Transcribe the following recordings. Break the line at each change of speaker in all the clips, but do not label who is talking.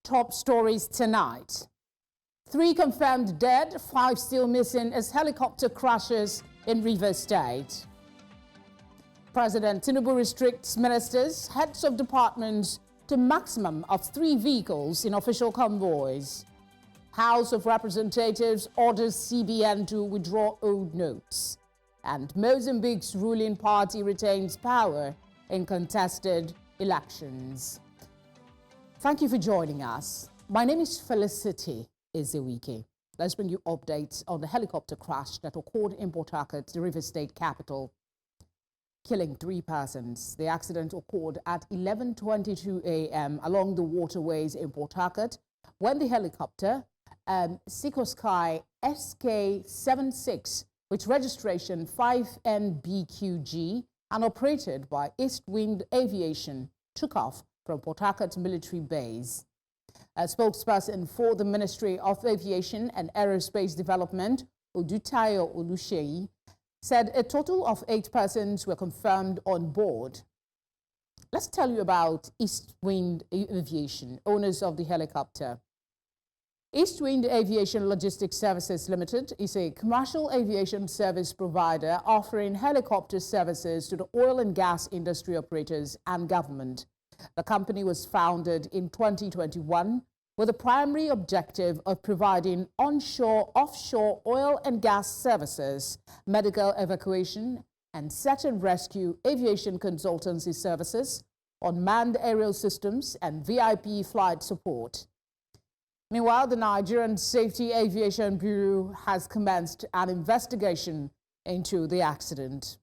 top stories tonight. 3 confirmed dead, 5 still missing as helicopter crashes in Rivers State. President Tinubu restricts ministers, heads of departments to maximum of 3 vehicles in official convoys. House of Representatives orders CBN to withdraw old notes. And Mozambique's ruling party retains power in contested elections. Thank you for joining us. My name is Felicity Ezewike. Let's bring you updates on the helicopter crash that occurred in Port Harcourt, the Rivers State capital, killing 3 persons. The accident occurred at 11:22 a.m. along the waterways in Port Harcourt when the helicopter, Sikorsky SK76, with registration 5NBQG and operated by East Wind Aviation, took off from Port Harcourt Military Base. A spokesperson for the Ministry of Aviation and Aerospace Development, Odutayo Oluseyi, said a total of 8 persons were confirmed on board. Let's tell you about East Wind Aviation, owners of the helicopter. East Wind Aviation Logistics Services Limited is a commercial aviation service provider offering helicopter services to the oil and gas industry operators and government. The company was founded in 2021 with the primary objective of providing onshore, offshore oil and gas services, medical evacuation and search and rescue, aviation consultancy services, unmanned aerial systems and VIP flight support. Meanwhile, the Nigerian Safety Aviation Bureau has commenced an investigation into the accident.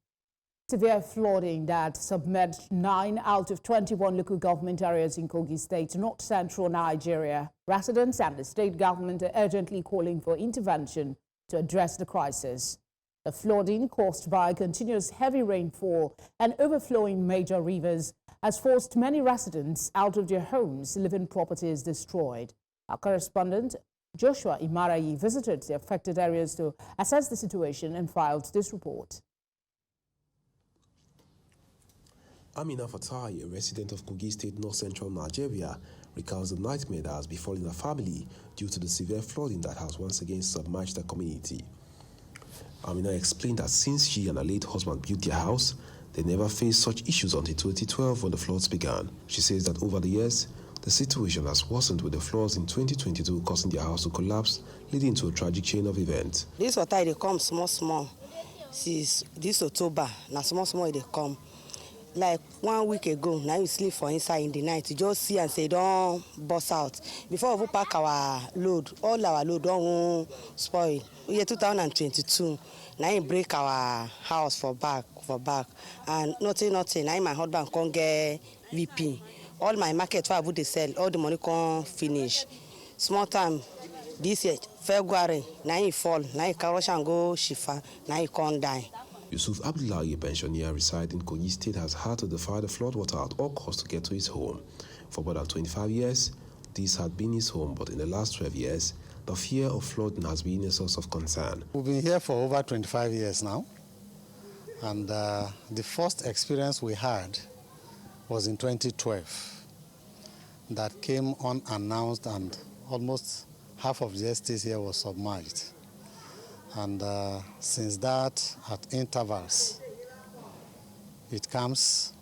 Severe flooding that submerged 9 out of 21 local government areas in Kogi State, north central Nigeria. Residents and the state government are urgently calling for intervention to address the crisis. The flooding caused by continuous heavy rainfall and overflowing major rivers has forced many residents out of their homes, living properties destroyed. Our correspondent Joshua Imarayi visited the affected areas to assess the situation and filed this report.
Amina Fatai, a resident of Kogi State, north central Nigeria, recounts the nightmare that has befallen her family due to the severe flooding that has once again submerged the community. Amina explained that since she and her late husband built their house, they never faced such issues until 2012 when the floods began. She says that over the years, the situation has worsened with the floods in 2022 causing their house to collapse, leading to a tragic chain of events.
This water they come small. Since this October, now small they come. Like 1 week ago, now you sleep for inside in the night. You just see and say don't bust out. Before we pack our load, all our load don't spoil. Year 2022, now you break our house for back, and nothing. Now my husband can't get VP. All my market where I would sell, all the money can't finish. Small time, this year, February, now you fall, now you can rush and go Shifa, now you can't die.
Yusuf Abdullahi, a pensioner residing in Kogi State, has had to defy the floodwater at all costs to get to his home. For more than 25 years, this had been his home, but in the last 12 years, the fear of flooding has been a source of concern.
We've been here for over 25 years now, and the first experience we had was in 2012. That came unannounced, and almost half of the estate here was submerged. And since that, at intervals, it comes.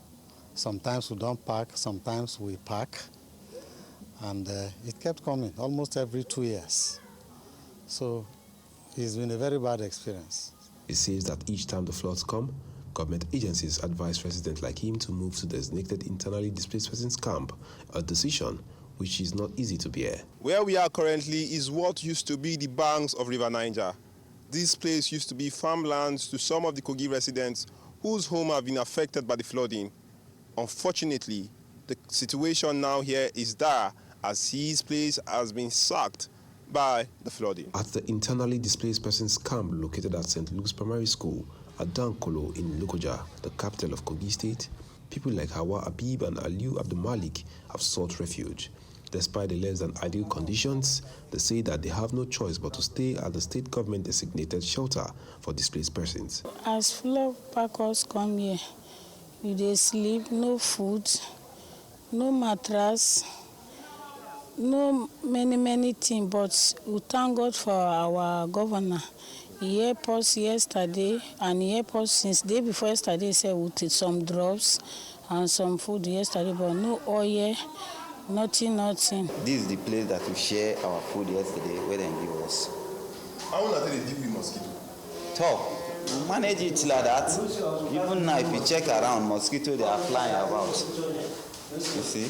Sometimes we don't park, sometimes we park. And it kept coming almost every 2 years. So it's been a very bad experience.
It says that each time the floods come, government agencies advise residents like him to move to designated internally displaced persons camp, a decision which is not easy to bear.
Where we are currently is what used to be the banks of River Niger. This place used to be farmlands to some of the Kogi residents whose homes have been affected by the flooding. Unfortunately, the situation now here is dire as his place has been sacked by the flooding.
At the internally displaced persons camp located at St. Luke's Primary School at Dankolo in Lokoja, the capital of Kogi State, people like Hawa Abib and Aliu Abdul Malik have sought refuge. Despite the less than ideal conditions, they say that they have no choice but to stay at the state government designated shelter for displaced persons.
As flood packers come here, they sleep, no food, no mattress, No many things, but we thank God for our governor. He helped us yesterday, and he helped us since day before yesterday. He said we take some drops and some food yesterday, but no oil, nothing.
This is the place that we share our food yesterday, where they give us.
How long did they give you mosquito?
Talk. We manage it like that. Even now, if you check around, mosquitoes, they are flying about. You see?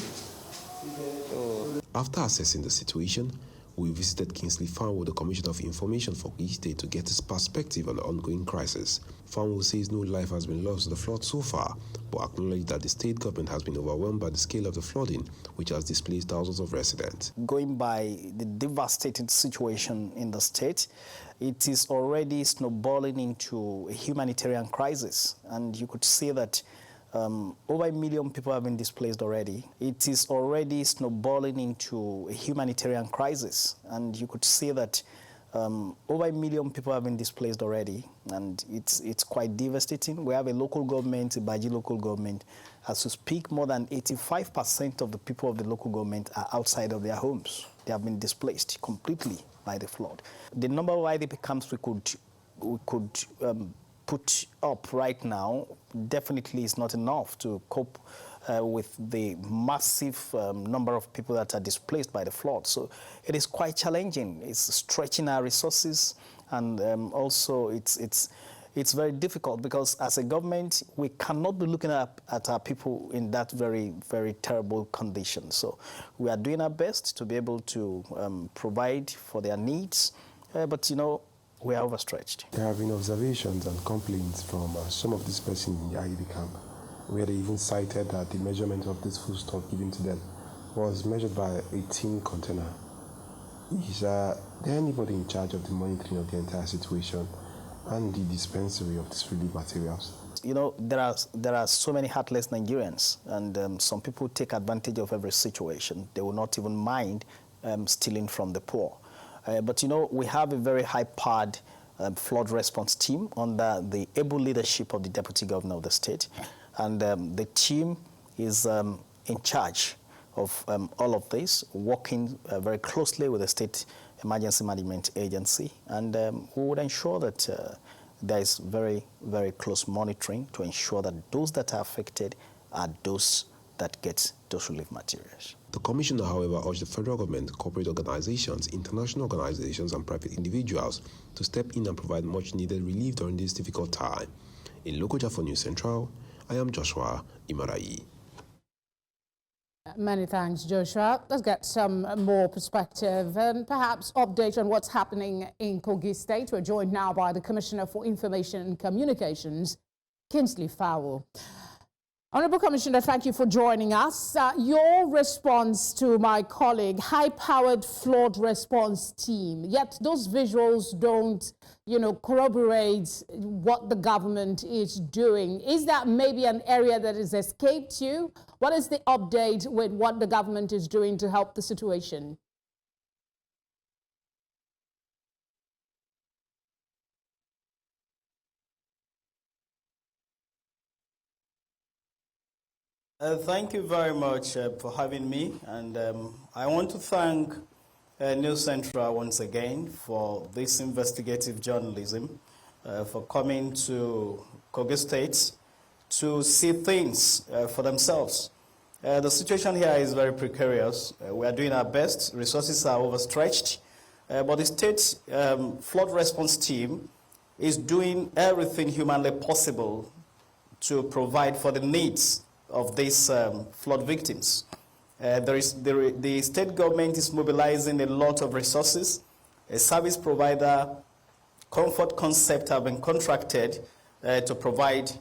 After assessing the situation, we visited Kingsley Fanwo, the Commissioner of Information for Kogi State, to get his perspective on the ongoing crisis. Fanwo says no life has been lost to the flood so far, but acknowledged that the state government has been overwhelmed by the scale of the flooding, which has displaced thousands of residents.
Going by the devastating situation in the state, it is already snowballing into a humanitarian crisis, and you could see that over 1 million people have been displaced already. It is already snowballing into a humanitarian crisis, and you could see that over 1 million people have been displaced already, and it's quite devastating. We have a local government, a Baji local government. As we speak, more than 85% of the people of the local government are outside of their homes. They have been displaced completely by the flood. The number of IDP camps we could put up right now definitely is not enough to cope with the massive number of people that are displaced by the flood. So it is quite challenging. It's stretching our resources, and also it's very difficult because as a government, we cannot be looking at our people in that very, very terrible condition. So we are doing our best to be able to provide for their needs, but you know, we are overstretched.
There have been observations and complaints from some of these persons in the IED camp, where they even cited that the measurement of this foodstuff given to them was measured by a tin container. Is there anybody in charge of the monitoring of the entire situation and the dispensary of these relief materials?
You know, there are so many heartless Nigerians, and some people take advantage of every situation. They will not even mind stealing from the poor. But, you know, we have a very high-powered flood response team under the able leadership of the Deputy Governor of the state. And the team is in charge of all of this, working very closely with the State Emergency Management Agency. And we would ensure that there is very, very close monitoring to ensure that those that are affected are those that get those relief materials.
The Commissioner, however, urged the federal government, corporate organizations, international organizations, and private individuals to step in and provide much-needed relief during this difficult time. In Lokoja for News Central, I am Joshua Imarayi.
Many thanks, Joshua. Let's get some more perspective and perhaps update on what's happening in Kogi State. We're joined now by the Commissioner for Information and Communications, Kingsley Fanwo. Honorable Commissioner, thank you for joining us. Your response to my colleague, high-powered flood response team, yet those visuals don't, you know, corroborate what the government is doing. Is that maybe an area that has escaped you? What is the update with what the government is doing to help the situation?
Thank you very much for having me, and I want to thank News Central once again for this investigative journalism, for coming to Kogi State to see things for themselves. The situation here is very precarious. We are doing our best. Resources are overstretched, but the state flood response team is doing everything humanly possible to provide for the needs of these flood victims. The state government is mobilizing a lot of resources. A service provider, Comfort Concept, have been contracted to provide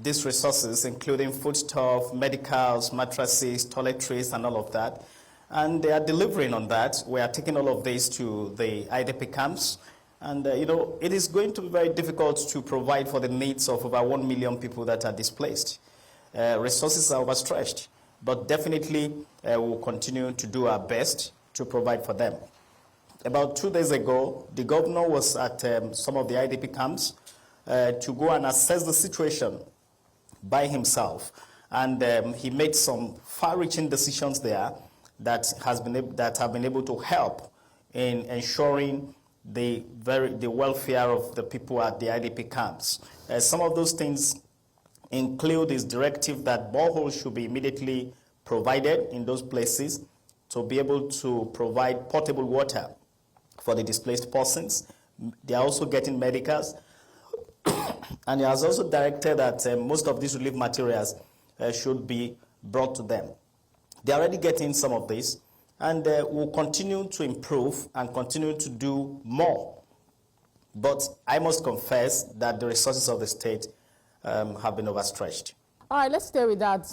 these resources, including foodstuff, medicals, mattresses, toiletries, and all of that. And they are delivering on that. We are taking all of this to the IDP camps. And, you know, it is going to be very difficult to provide for the needs of over 1 million people that are displaced. Resources are overstretched, but definitely we'll continue to do our best to provide for them. About 2 days ago, the governor was at some of the IDP camps to go and assess the situation by himself. And he made some far-reaching decisions there that have been able to help in ensuring the welfare of the people at the IDP camps. Some of those things include this directive that boreholes should be immediately provided in those places to be able to provide potable water for the displaced persons. They are also getting medicals. And he has also directed that most of these relief materials should be brought to them. They are already getting some of this, and will continue to improve and continue to do more. But I must confess that the resources of the state have been overstretched.
All right, let's stay with that,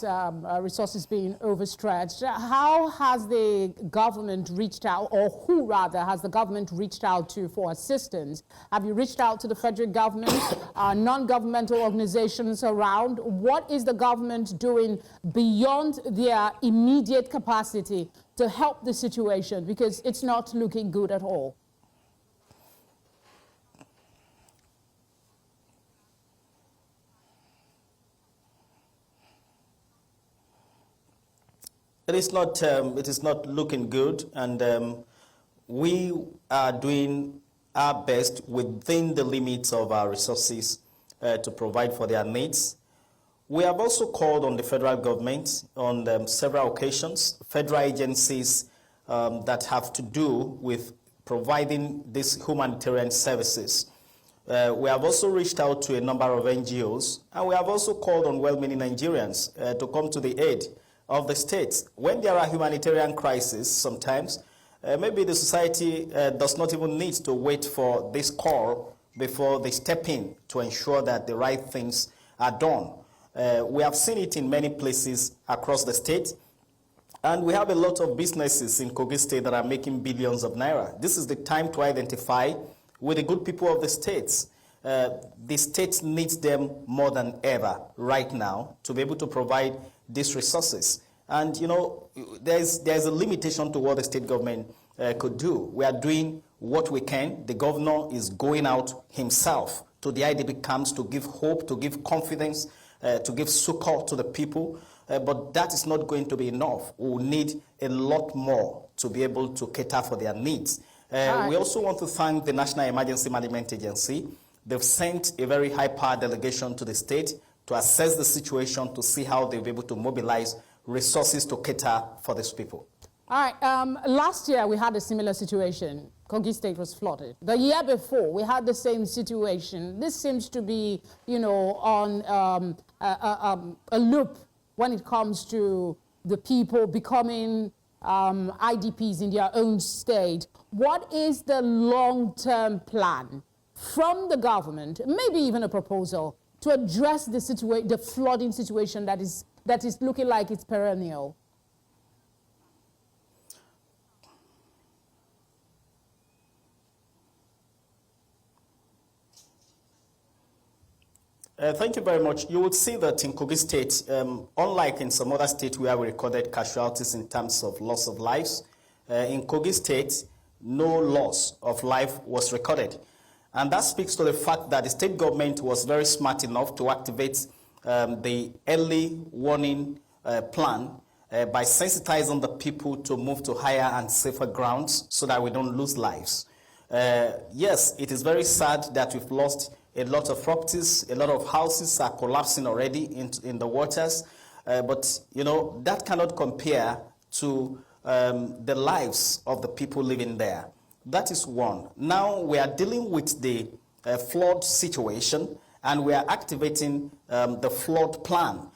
resources being overstretched. How has the government reached out, or who rather has the government reached out to for assistance? Have you reached out to the federal government, non-governmental organizations around? What is the government doing beyond their immediate capacity to help the situation? Because it's not looking good at all.
It is not looking good, and we are doing our best within the limits of our resources to provide for their needs. We have also called on the federal government on several occasions, federal agencies that have to do with providing these humanitarian services. We have also reached out to a number of NGOs, and we have also called on well-meaning Nigerians to come to the aid of the states. When there are humanitarian crises, sometimes maybe the society does not even need to wait for this call before they step in to ensure that the right things are done. We have seen it in many places across the state, and we have a lot of businesses in Kogi State that are making billions of naira. This is the time to identify with the good people of the states. The state needs them more than ever right now to be able to provide these resources. And you know, there's a limitation to what the state government could do. We are doing what we can. The governor is going out himself to the IDP camps to give hope, to give confidence, to give succor to the people. But that is not going to be enough. We will need a lot more to be able to cater for their needs. We also want to thank the National Emergency Management Agency. They've sent a very high-powered delegation to the state to assess the situation, to see how they'll be able to mobilize resources to cater for these people.
All right, last year we had a similar situation. Kogi State was flooded. The year before, we had the same situation. This seems to be, you know, on a loop when it comes to the people becoming IDPs in their own state. What is the long-term plan from the government, maybe even a proposal, to address the flooding situation that is looking like it's perennial?
Thank you very much. You would see that in Kogi State, unlike in some other states where we recorded casualties in terms of loss of lives, in Kogi State, no loss of life was recorded. And that speaks to the fact that the state government was very smart enough to activate the early warning plan by sensitizing the people to move to higher and safer grounds so that we don't lose lives. Yes, it is very sad that we've lost a lot of properties, a lot of houses are collapsing already in the waters, but you know, that cannot compare to the lives of the people living there. That is one. Now we are dealing with the flood situation, and we are activating the flood plan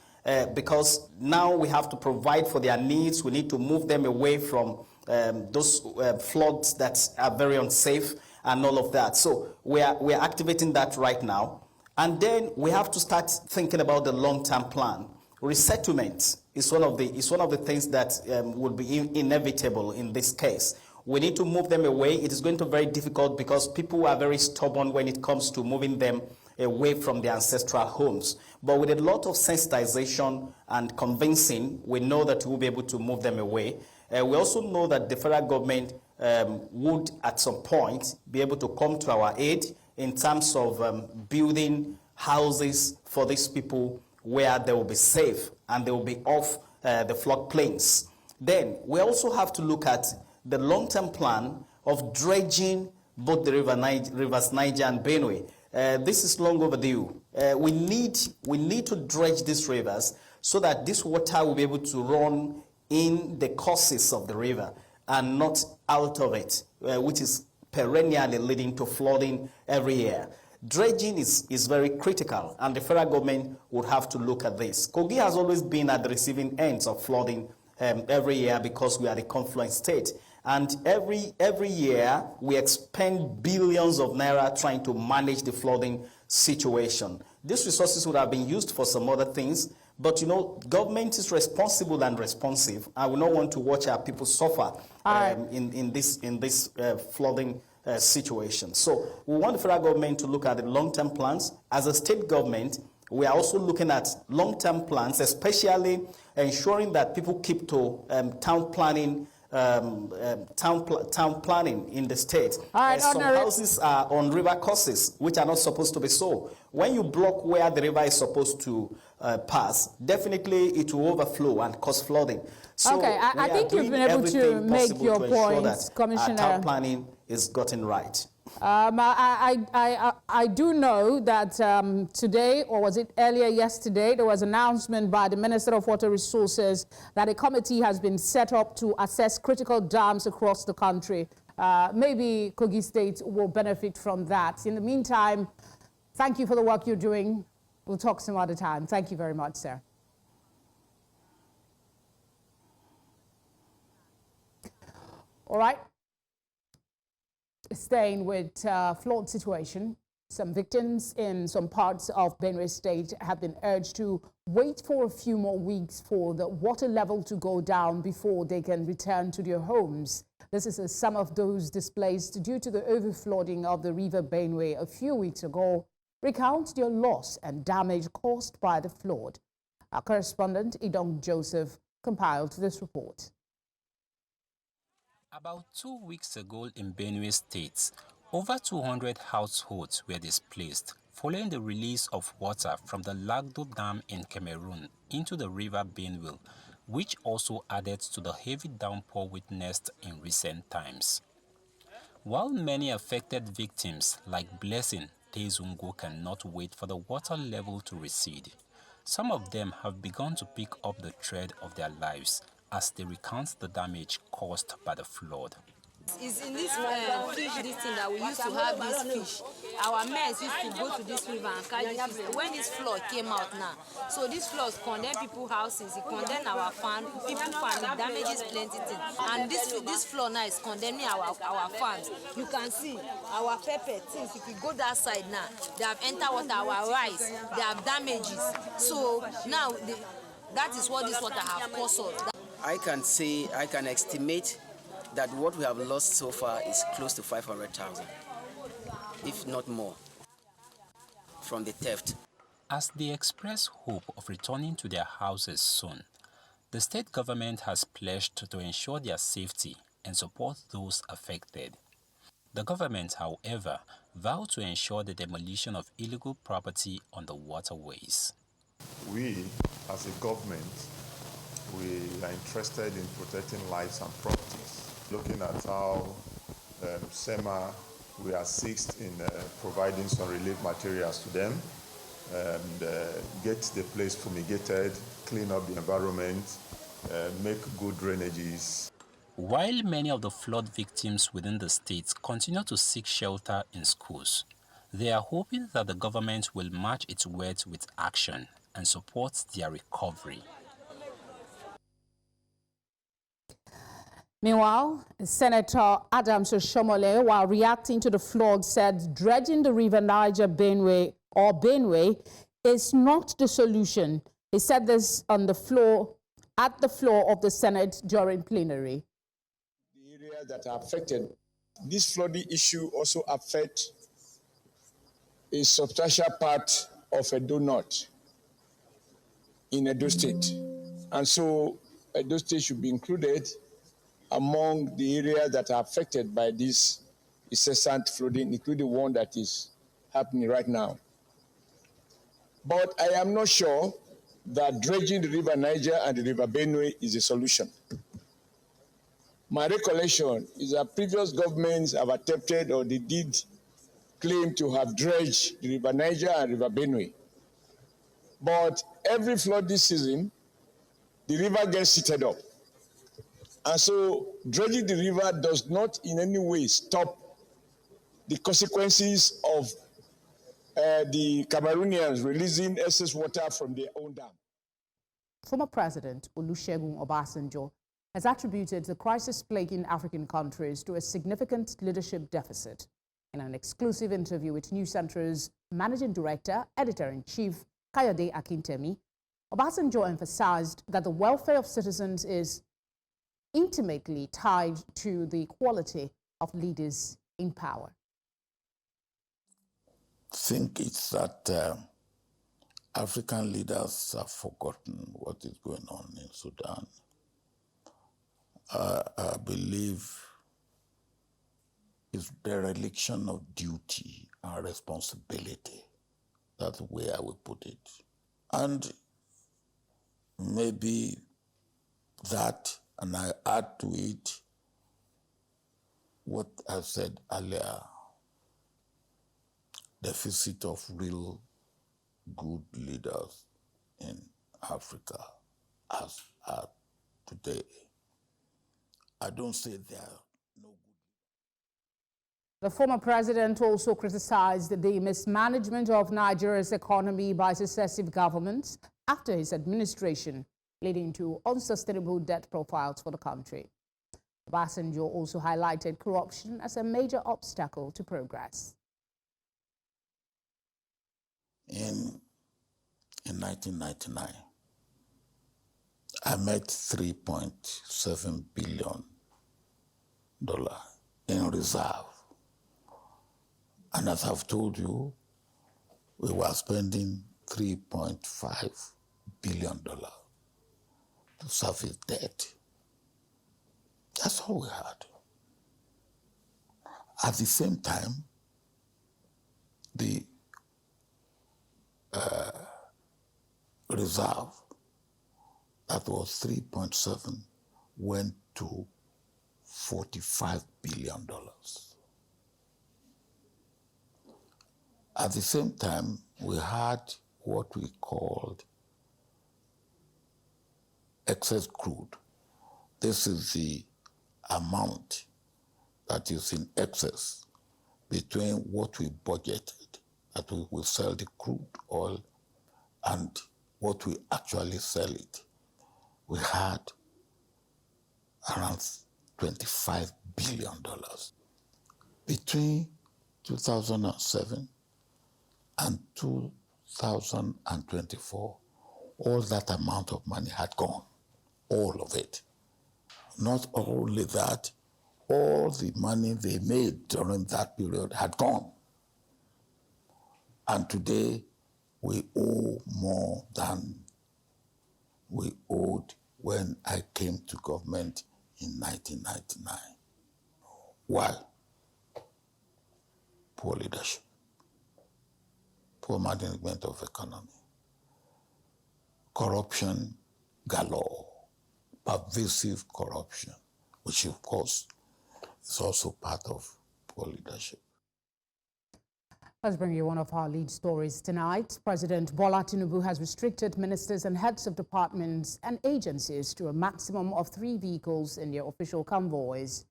because now we have to provide for their needs. We need to move them away from those floods that are very unsafe and all of that. So we are activating that right now. And then we have to start thinking about the long-term plan. Resettlement is one of the things that would be inevitable in this case. We need to move them away. It is going to be very difficult because people are very stubborn when it comes to moving them away from their ancestral homes. But with a lot of sensitization and convincing, we know that we'll be able to move them away. We also know that the federal government would at some point be able to come to our aid in terms of building houses for these people where they will be safe and they will be off the floodplains. Then we also have to look at the long-term plan of dredging both the rivers Niger and Benue. This is long overdue. We need to dredge these rivers so that this water will be able to run in the courses of the river and not out of it, which is perennially leading to flooding every year. Dredging is very critical, and the federal government would have to look at this. Kogi has always been at the receiving ends of flooding every year because we are the confluent state. And every year, we expend billions of naira trying to manage the flooding situation. These resources would have been used for some other things, but government is responsible and responsive. I would not want to watch our people suffer in this flooding situation. So we want the federal government to look at the long-term plans. As a state government, we are also looking at long-term plans, especially ensuring that people keep to town planning in the state. Some houses are on river courses, which are not supposed to be so. When you block where the river is supposed to pass, definitely it will overflow and cause flooding. So
okay, I think you've been able to make your point, Commissioner.
Town planning is gotten right.
I do know that today, or was it earlier yesterday, there was an announcement by the Minister of Water Resources that a committee has been set up to assess critical dams across the country. Maybe Kogi State will benefit from that. In the meantime, thank you for the work you're doing. We'll talk some other time. Thank you very much, sir. All right. Staying with flood situation, some victims in some parts of Benue State have been urged to wait for a few more weeks for the water level to go down before they can return to their homes. This is as some of those displaced due to the overflooding of the river Benue a few weeks ago recount their loss and damage caused by the flood. Our correspondent, Idong Joseph, compiled this report.
About 2 weeks ago in Benue State, over 200 households were displaced following the release of water from the Lagdo Dam in Cameroon into the river Benue, which also added to the heavy downpour witnessed in recent times. While many affected victims like Blessing Tezungo cannot wait for the water level to recede, some of them have begun to pick up the thread of their lives as they recount the damage caused by the flood.
It's in this fish, this thing that we used to have this fish. Our men used to go to this river and catch this fish. When this flood came out now, so this flood condemned people's houses, it condemned our farm, people's farm, it damages plenty things. And this flood now is condemning our farms. You can see our pepper things, if you go that side now, they have entered water, our rice, they have damages. So now that is what this water have caused us.
I can estimate that what we have lost so far is close to 500,000, if not more, from the theft.
As they express hope of returning to their houses soon, the state government has pledged to ensure their safety and support those affected. The government, however, vowed to ensure the demolition of illegal property on the waterways.
We, as a government, we are interested in protecting lives and properties. Looking at how SEMA, we assist in providing some relief materials to them and get the place fumigated, clean up the environment, make good drainages.
While many of the flood victims within the state continue to seek shelter in schools, they are hoping that the government will match its words with action and support their recovery.
Meanwhile, Senator Adams Oshomole, while reacting to the flood, said dredging the river Niger Benue is not the solution. He said this on the floor, at the floor of the Senate during plenary.
The areas that are affected, this flooding issue also affects a substantial part of Edo North in Edo State. And so Edo State should be included among the areas that are affected by this incessant flooding, including the one that is happening right now. But I am not sure that dredging the river Niger and the river Benue is a solution. my recollection is that previous governments have attempted, or they did claim to have dredged the River Niger and River Benue. But every flood this season, the river gets heated up. And so dredging the river does not in any way stop the consequences of the Cameroonians releasing excess water from their own dam.
Former President Olusegun Obasanjo has attributed the crisis plaguing African countries to a significant leadership deficit. In an exclusive interview with News Central's Managing Director, Editor-in-Chief Kayode Akintemi, Obasanjo emphasized that the welfare of citizens is intimately tied to the quality of leaders in power.
I think it's that African leaders have forgotten what is going on in Sudan. I believe it's dereliction of duty and responsibility. That's where I would put it. And maybe that, and I add to it what I said earlier, deficit of real good leaders in Africa as at today. I don't say there are no good.
The former president also criticized the mismanagement of Nigeria's economy by successive governments after his administration, leading to unsustainable debt profiles for the country. Obasanjo also highlighted corruption as a major obstacle to progress.
In 1999, I made $3.7 billion in reserve. And as I've told you, we were spending $3.5 billion to service debt. That's all we had. At the same time, the reserve that was 3.7 went to $45 billion. At the same time, we had what we called excess crude. This is the amount that is in excess between what we budgeted, that we will sell the crude oil, and what we actually sell it. We had around $25 billion. Between 2007 and 2024, all that amount of money had gone, all of it. Not only that, all the money they made during that period had gone. And today, we owe more than we owed when I came to government in 1999. Why? Poor leadership, poor management of economy, corruption galore, pervasive corruption, which of course is also part of poor leadership.
Let's bring you one of our lead stories tonight. President Bola Tinubu has restricted ministers and heads of departments and agencies to a maximum of 3 vehicles in their official convoys.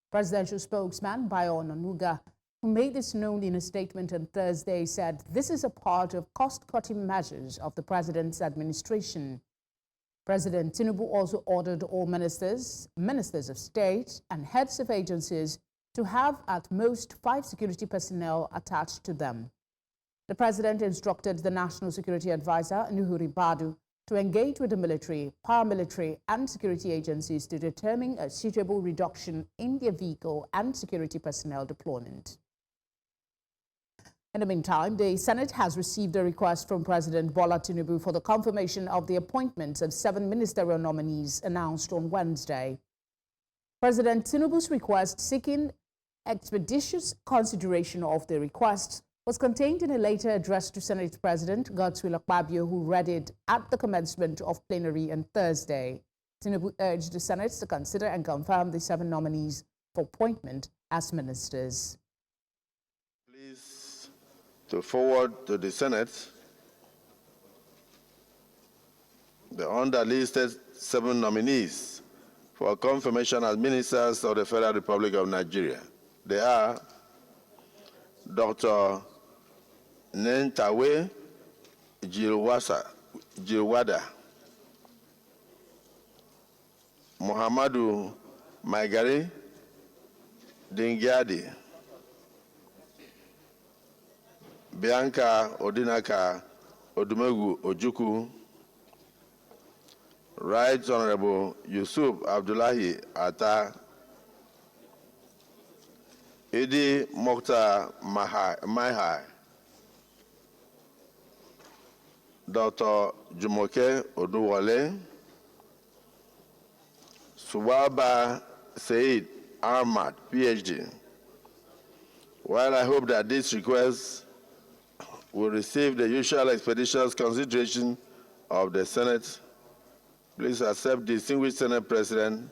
Presidential spokesman Bayo Onanuga, who made this known in a statement on Thursday, said this is a part of cost-cutting measures of the president's administration. President Tinubu also ordered all ministers of state, and heads of agencies to have at most 5 security personnel attached to them. The president instructed the National Security Advisor, Nuhu Ribadu, to engage with the military, paramilitary, and security agencies to determine a suitable reduction in their vehicle and security personnel deployment. In the meantime, the Senate has received a request from President Bola Tinubu for the confirmation of the appointments of 7 ministerial nominees announced on Wednesday. President Tinubu's request seeking expeditious consideration of the request was contained in a letter addressed to Senate President Godswill Akpabio, who read it at the commencement of plenary on Thursday. Tinubu urged the Senate to consider and confirm the 7 nominees for appointment as ministers.
Please to forward to the Senate the underlisted 7 nominees for confirmation as ministers of the Federal Republic of Nigeria. They are Dr. Nentawe Jilwada, Muhammadu Maigari Dingyadi, Bianca Odinaka Odumegu Ojukwu, Right Honorable Yusuf Abdullahi Atta, Idi Mokhtar Mahai, Dr. Jumoke Oduwale, Subaba Said Ahmad, PhD. While I hope that this request will receive the usual expeditious consideration of the Senate, please accept distinguished Senate President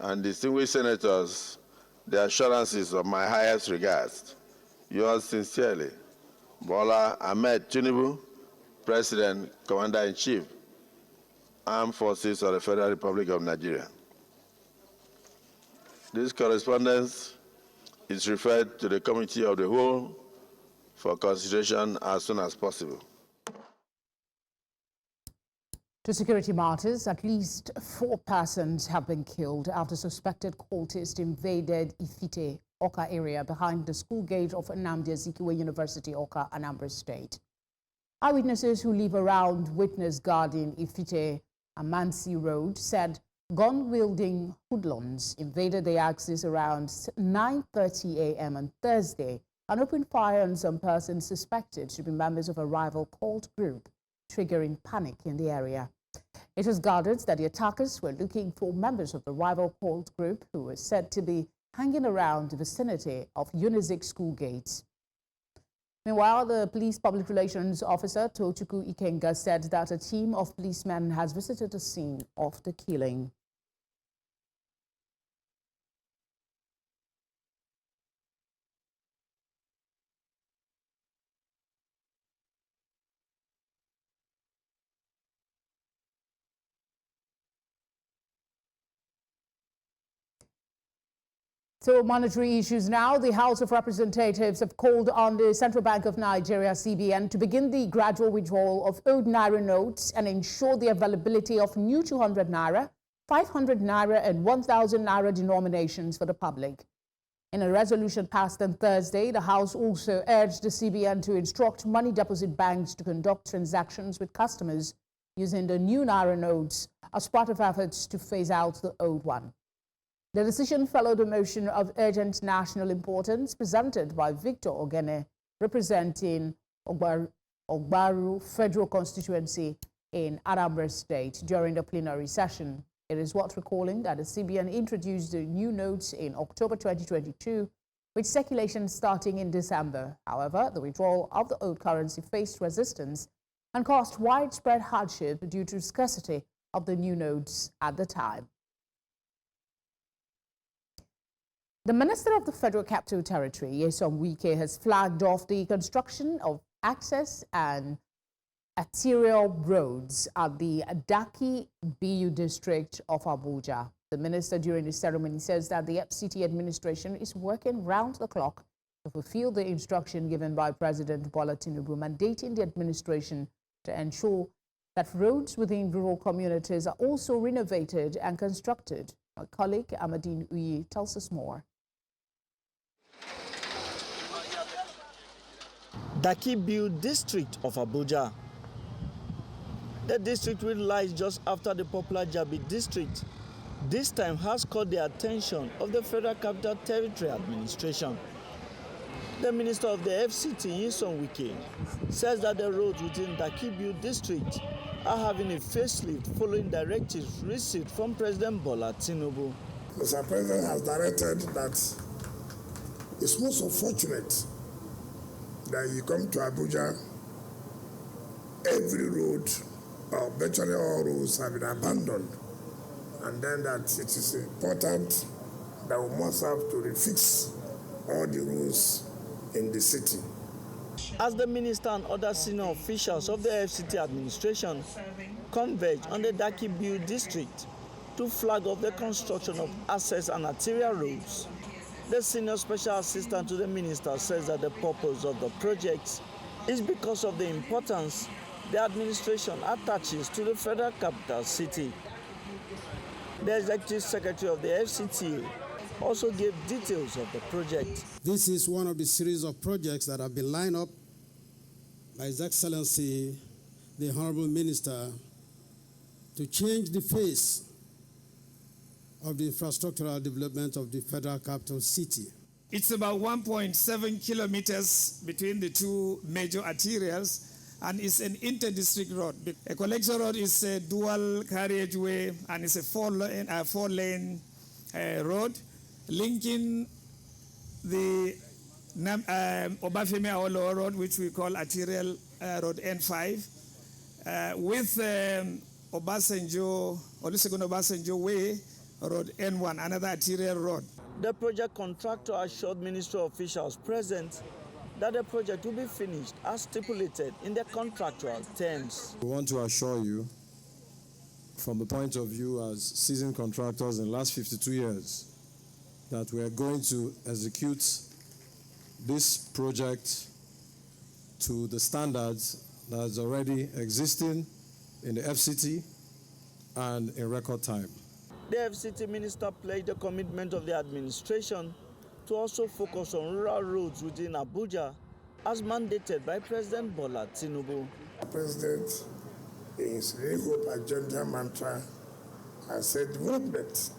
and distinguished senators the assurances of my highest regards. Yours sincerely, Bola Ahmed Tinubu, President, Commander-in-Chief, Armed Forces of the Federal Republic of Nigeria. This correspondence is referred to the Committee of the Whole for consideration as soon as possible.
To security matters, at least 4 persons have been killed after suspected cultists invaded Ifite, Oka area behind the school gate of Nnamdi Azikiwe University, Oka, Anambra State. Eyewitnesses who live around Witness Garden, Ifite, Amansi Road said gun-wielding hoodlums invaded the axis around 9:30 a.m. on Thursday and opened fire on some persons suspected to be members of a rival cult group, triggering panic in the area. It was gathered that the attackers were looking for members of the rival cult group who were said to be hanging around the vicinity of Unizik school gates. Meanwhile, the police public relations officer, Tochukwu Ikenga, said that a team of policemen has visited the scene of the killing. So monetary issues now. The House of Representatives have called on the Central Bank of Nigeria, CBN, to begin the gradual withdrawal of old Naira notes and ensure the availability of new 200 Naira, 500 Naira and 1,000 Naira denominations for the public. In a resolution passed on Thursday, the House also urged the CBN to instruct money deposit banks to conduct transactions with customers using the new Naira notes as part of efforts to phase out the old one. The decision followed a motion of urgent national importance presented by Victor Ogene, representing Ogbaru Federal Constituency in Anambra State during the plenary session. It is worth recalling that the CBN introduced the new notes in October 2022, with circulation starting in December. However, the withdrawal of the old currency faced resistance and caused widespread hardship due to scarcity of the new notes at the time. The Minister of the Federal Capital Territory, Nyesom Wike, has flagged off the construction of access and aterial roads at the Daki BU district of Abuja. The minister during the ceremony says that the FCT administration is working round the clock to fulfill the instruction given by President Bola Tinubu, mandating the administration to ensure that roads within rural communities are also renovated and constructed. My colleague Amadine Uyi tells us more.
Daki BU district of Abuja. The district, which lies just after the popular Jabi district, this time has caught the attention of the Federal Capital Territory Administration. The Minister of the FCT, Nyesom Wike, says that the roads within Daki BU district are having a facelift following directives received from President Bola Tinubu.
Mr. President has directed that it's most unfortunate that you come to Abuja, every road, or virtually all roads, have been abandoned and then that it is important that we must have to refix all the rules in the city.
As the minister and other senior officials of the FCT administration converge on the Daki Biu district to flag off the construction of access and arterial roads, the senior special assistant to the minister says that the purpose of the projects is because of the importance the administration attaches to the federal capital city. The executive secretary of the FCTA also gave details of the project.
This is one of the series of projects that have been lined up by His Excellency, the Honorable Minister, to change the face of the infrastructural development of the federal capital city.
It's about 1.7 kilometers between the two major arterials, and it's an inter-district road. A collection road is a dual carriageway, and it's a four-lane road linking the Obafemi Awolowo Road, which we call arterial road N5, with Olusegun Obasanjo Way, road N1, another arterial road.
The project contractor assured ministry officials present that the project will be finished as stipulated in the contractual terms.
We want to assure you, from the point of view as seasoned contractors in the last 52 years, that we are going to execute this project to the standards that is already existing in the FCT and in record time.
The FCT minister pledged the commitment of the administration to also focus on rural roads within Abuja, as mandated by President Bola Tinubu.
The President, in his Rehope agenda mantra, has said development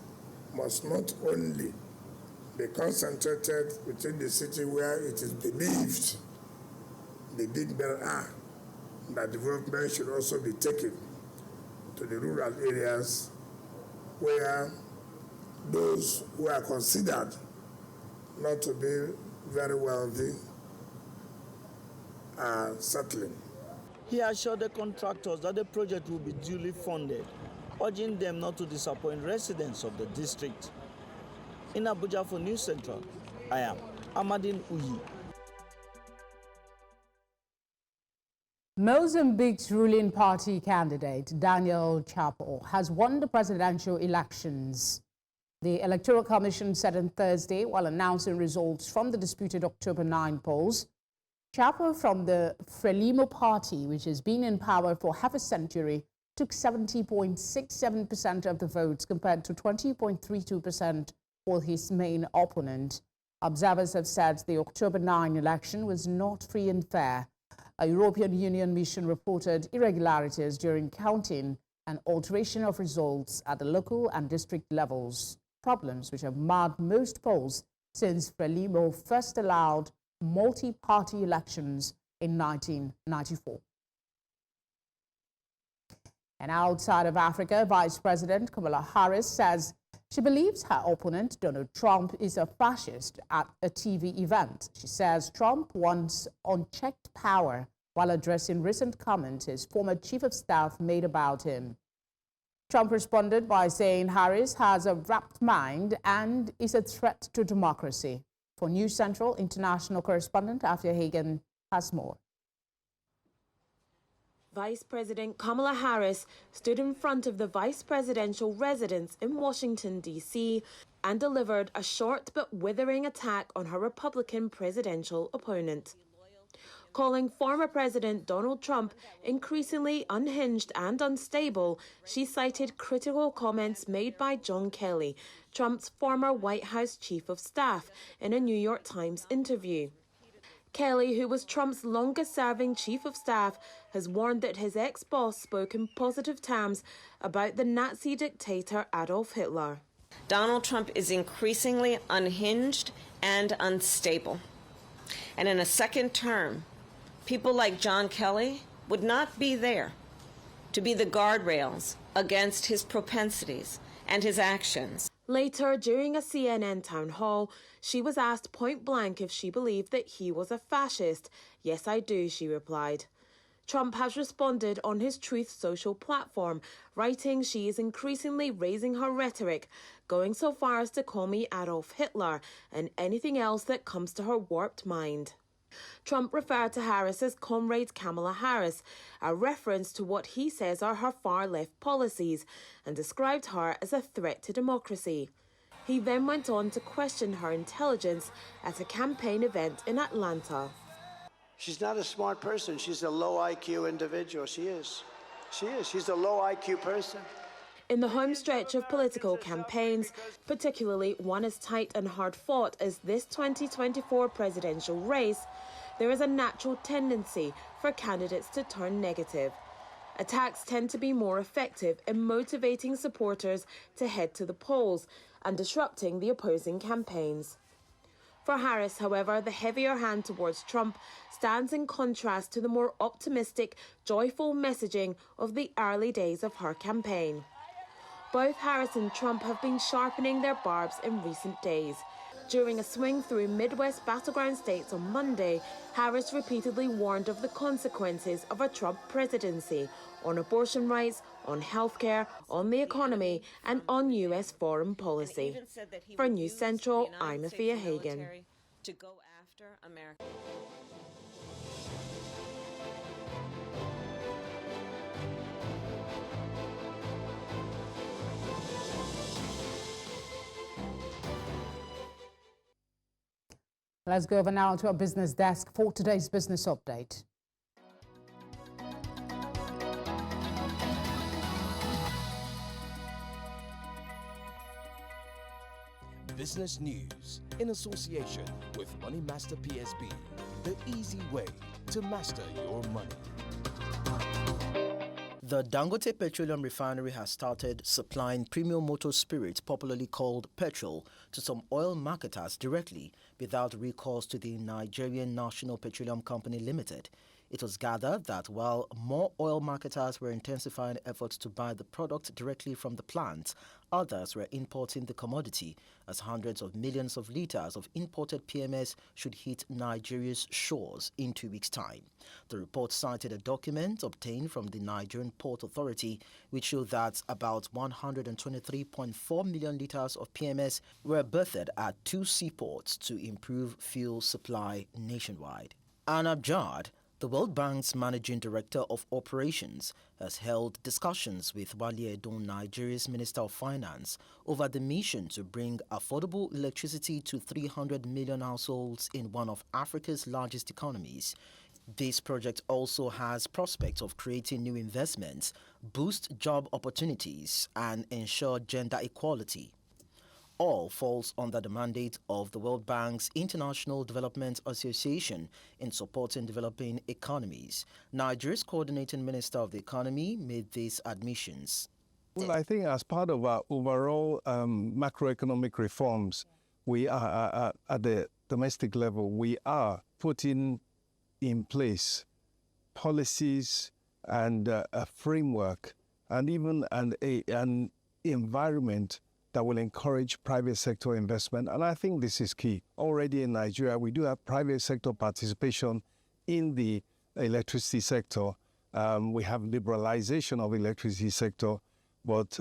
must not only be concentrated within the city where it is believed the big bells are, that development should also be taken to the rural areas where those who are considered not to be very wealthy are settling.
He assured the contractors that the project will be duly funded, urging them not to disappoint residents of the district. In Abuja for News Central, I am Amadine Uyi.
Mozambique's ruling party candidate, Daniel Chapo, has won the presidential elections. The Electoral Commission said on Thursday, while announcing results from the disputed October 9 polls, Chapo from the Frelimo party, which has been in power for half a century, took 70.67% of the votes compared to 20.32% for his main opponent. Observers have said the October 9 election was not free and fair. A European Union mission reported irregularities during counting and alteration of results at the local and district levels, problems which have marred most polls since Frelimo first allowed multi-party elections in 1994. And outside of Africa, Vice President Kamala Harris says she believes her opponent, Donald Trump, is a fascist at a TV event. She says Trump wants unchecked power while addressing recent comments his former chief of staff made about him. Trump responded by saying Harris has a rapt mind and is a threat to democracy. For News Central, international correspondent Afia Hagan has more.
Vice President Kamala Harris stood in front of the vice presidential residence in Washington, D.C. and delivered a short but withering attack on her Republican presidential opponent. Calling former President Donald Trump increasingly unhinged and unstable, she cited critical comments made by John Kelly, Trump's former White House chief of staff, in a New York Times interview. Kelly, who was Trump's longest-serving chief of staff, has warned that his ex-boss spoke in positive terms about the Nazi dictator Adolf Hitler.
Donald Trump is increasingly unhinged and unstable. And in a second term, people like John Kelly would not be there to be the guardrails against his propensities and his actions.
Later, during a CNN town hall, she was asked point blank if she believed that he was a fascist. "Yes, I do," she replied. Trump has responded on his Truth Social platform, writing she is increasingly raising her rhetoric, going so far as to call me Adolf Hitler and anything else that comes to her warped mind. Trump referred to Harris as Comrade Kamala Harris, a reference to what he says are her far-left policies, and described her as a threat to democracy. He then went on to question her intelligence at a campaign event in Atlanta.
She's not a smart person. She's a low IQ individual. She is. She's a low IQ person.
In the home stretch of political campaigns, particularly one as tight and hard-fought as this 2024 presidential race, there is a natural tendency for candidates to turn negative. Attacks tend to be more effective in motivating supporters to head to the polls and disrupting the opposing campaigns. For Harris, however, the heavier hand towards Trump stands in contrast to the more optimistic, joyful messaging of the early days of her campaign. Both Harris and Trump have been sharpening their barbs in recent days. During a swing through Midwest battleground states on Monday, Harris repeatedly warned of the consequences of a Trump presidency on abortion rights, on healthcare, on the economy, and on U.S. foreign policy. For News Central, I'm Afia Hagen.
To go after America.
Let's go over now to our business desk for today's business update.
Business news in association with Master PSB, the easy way to master your money.
The Dangote Petroleum Refinery has started supplying premium motor spirit, popularly called petrol, to some oil marketers directly without recourse to the Nigerian National Petroleum Company Limited. It was gathered that while more oil marketers were intensifying efforts to buy the product directly from the plant, others were importing the commodity, as hundreds of millions of litres of imported PMS should hit Nigeria's shores in 2 weeks' time. The report cited a document obtained from the Nigerian Port Authority, which showed that about 123.4 million litres of PMS were berthed at 2 seaports to improve fuel supply nationwide. Anna Jard, the World Bank's Managing Director of Operations, has held discussions with Wale Edun, Nigeria's Minister of Finance, over the mission to bring affordable electricity to 300 million households in one of Africa's largest economies. This project also has prospects of creating new investments, boost job opportunities, and ensure gender equality. All falls under the mandate of the World Bank's International Development Association in supporting developing economies. Nigeria's coordinating minister of the economy made these admissions.
Well, I think as part of our overall macroeconomic reforms, we are at the domestic level, we are putting in place policies and a framework and even an environment that will encourage private sector investment. And I think this is key. Already in Nigeria, we do have private sector participation in the electricity sector. We have liberalization of electricity sector, but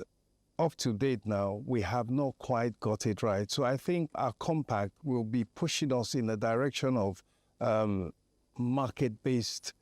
up to date now, we have not quite got it right. So I think our compact will be pushing us in the direction of market-based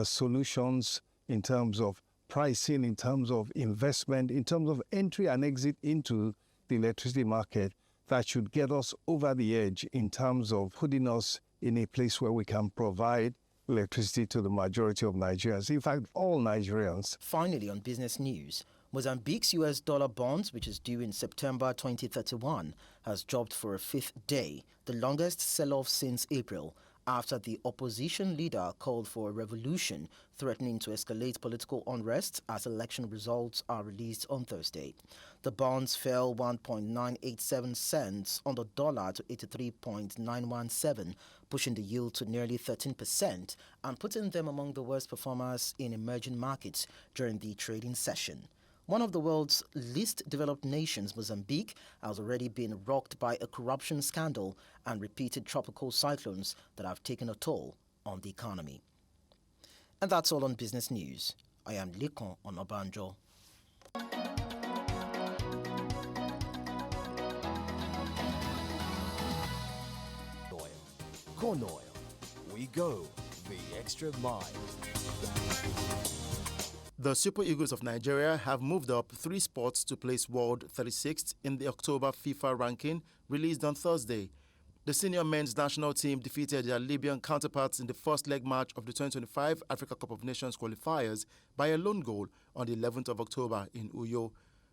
solutions in terms of pricing, in terms of investment, in terms of entry and exit into the electricity market that should get us over the edge in terms of putting us in a place where we can provide electricity to the majority of Nigerians, in fact, all Nigerians.
Finally, on business news, Mozambique's US dollar bonds, which is due in September 2031, has dropped for a 5th day, the longest sell-off since April, after the opposition leader called for a revolution, threatening to escalate political unrest as election results are released on Thursday. The bonds fell 1.987 cents on the dollar to 83.917, pushing the yield to nearly 13% and putting them among the worst performers in emerging markets during the trading session. One of the world's least developed nations, Mozambique, has already been rocked by a corruption scandal and repeated tropical cyclones that have taken a toll on the economy.
And that's all on Business News. I am Lekon Onobanjo.
Corn oil. We go the extra mile.
The Super Eagles of Nigeria have moved up 3 spots to place world 36th in the October FIFA ranking released on Thursday. The senior men's national team defeated their Libyan counterparts in the first leg match of the 2025 Africa Cup of Nations qualifiers by a lone goal on the 11th of October in Uyo.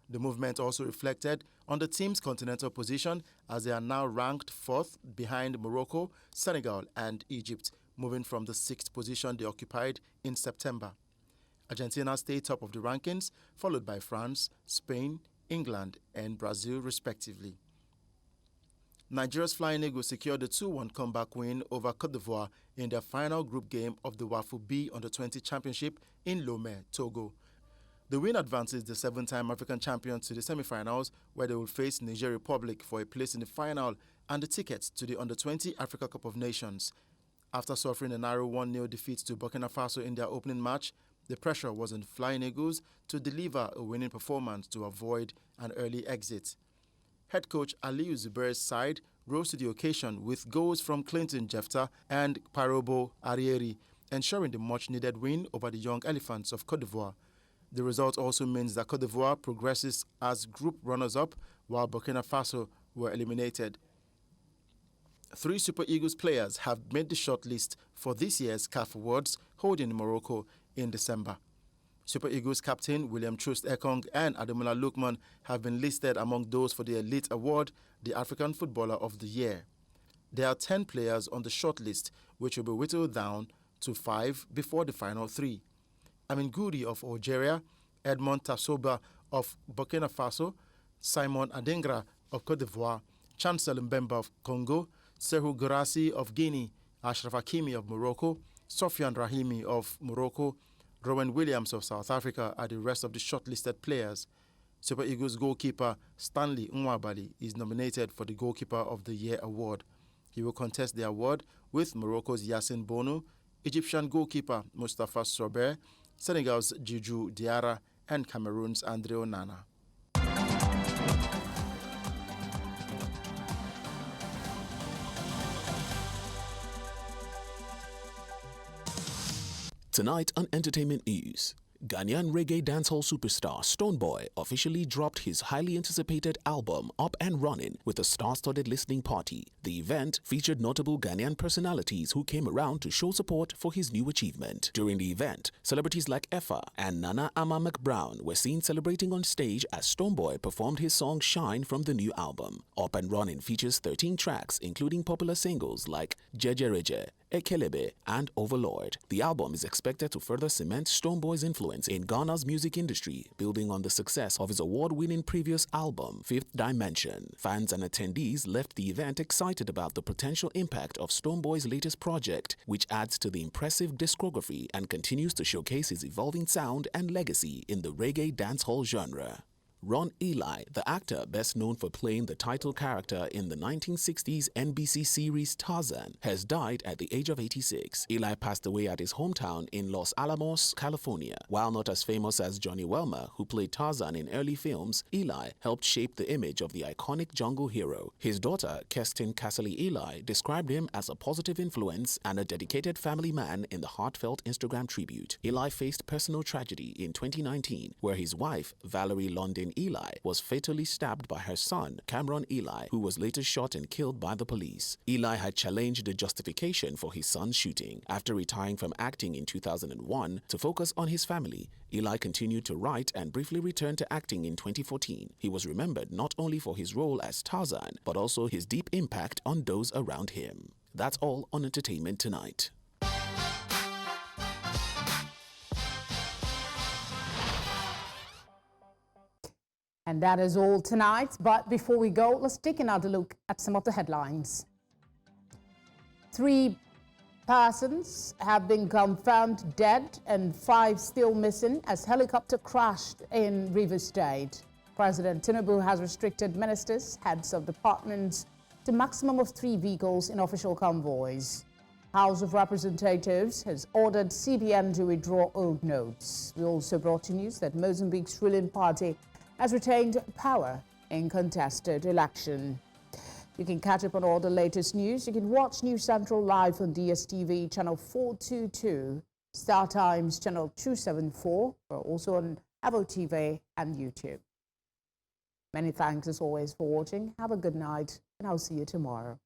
The movement also reflected on the team's continental position as they are now ranked 4th behind Morocco, Senegal and Egypt, moving from the 6th position they occupied in September. Argentina stayed top of the rankings, followed by France, Spain, England and Brazil respectively. Nigeria's Flying Eagles secured a 2-1 comeback win over Côte d'Ivoire in their final group game of the WAFU B Under-20 Championship in Lomé, Togo. The win advances the 7-time African champions to the semi-finals, where they will face Niger Republic for a place in the final and the tickets to the Under-20 Africa Cup of Nations. After suffering a narrow 1-0 defeat to Burkina Faso in their opening match, the pressure was on Flying Eagles to deliver a winning performance to avoid an early exit. Head coach Aliou Zubair's side rose to the occasion with goals from Clinton Jefta and Parobo Arieri, ensuring the much-needed win over the Young Elephants of Côte d'Ivoire. The result also means that Côte d'Ivoire progresses as group runners-up, while Burkina Faso were eliminated. 3 Super Eagles players have made the shortlist for this year's CAF Awards, holding in Morocco in December. Super Eagles captain William Troost Ekong and Ademola Lookman have been listed among those for the Elite Award, the African Footballer of the Year. There are 10 players on the shortlist, which will be whittled down to 5 before the final 3. Amin Goudi of Algeria, Edmond Tassoba of Burkina Faso, Simon Adengra of Côte d'Ivoire, Chancellor Mbemba of Congo, Serhou Guirassy of Guinea, Ashraf Hakimi of Morocco, Sofiane Rahimi of Morocco, Rowan Williams of South Africa are the rest of the shortlisted players. Super Eagles goalkeeper Stanley Nwabali is nominated for the Goalkeeper of the Year award. He will contest the award with Morocco's Yassine Bono, Egyptian goalkeeper Mustafa Sober, Senegal's Djidju Diarra, and Cameroon's Andre Onana.
Tonight on Entertainment News, Ghanaian reggae dancehall superstar Stonebwoy officially dropped his highly anticipated album Up and Running with a star-studded listening party. The event featured notable Ghanaian personalities who came around to show support for his new achievement. During the event, celebrities like Effa and Nana Ama McBrown were seen celebrating on stage as Stonebwoy performed his song Shine from the new album. Up and Running features 13 tracks, including popular singles like Jejereje, Ekelebe, and Overlord. The album is expected to further cement Stonebwoy's influence in Ghana's music industry, building on the success of his award-winning previous album, Fifth Dimension. Fans and attendees left the event excited about the potential impact of Stonebwoy's latest project, which adds to the impressive discography and continues to showcase his evolving sound and legacy in the reggae dancehall genre. Ron Ely, the actor best known for playing the title character in the 1960s NBC series Tarzan, has died at the age of 86. Ely passed away at his hometown in Los Alamos, California. While not as famous as Johnny Welmer, who played Tarzan in early films, Ely helped shape the image of the iconic jungle hero. His daughter, Kerstin Casserly Ely, described him as a positive influence and a dedicated family man in the heartfelt Instagram tribute. Ely faced personal tragedy in 2019, where his wife, Valerie London Ely, was fatally stabbed by her son, Cameron Ely, who was later shot and killed by the police. Ely had challenged the justification for his son's shooting. After retiring from acting in 2001 to focus on his family, Ely continued to write and briefly returned to acting in 2014. He was remembered not only for his role as Tarzan, but also his deep impact on those around him. That's all on Entertainment Tonight.
And that is all tonight. But before we go, let's take another look at some of the headlines. 3 persons have been confirmed dead and 5 still missing as helicopter crashed in Rivers State. President Tinubu has restricted ministers, heads of departments, to maximum of 3 vehicles in official convoys. House of Representatives has ordered CBN to withdraw old notes. We also brought you news that Mozambique's ruling party has retained power in contested election. You can catch up on all the latest news. You can watch News Central live on DSTV channel 422, Star Times channel 274, or also on Apple TV and YouTube. Many thanks as always for watching. Have a good night, and I'll see you tomorrow.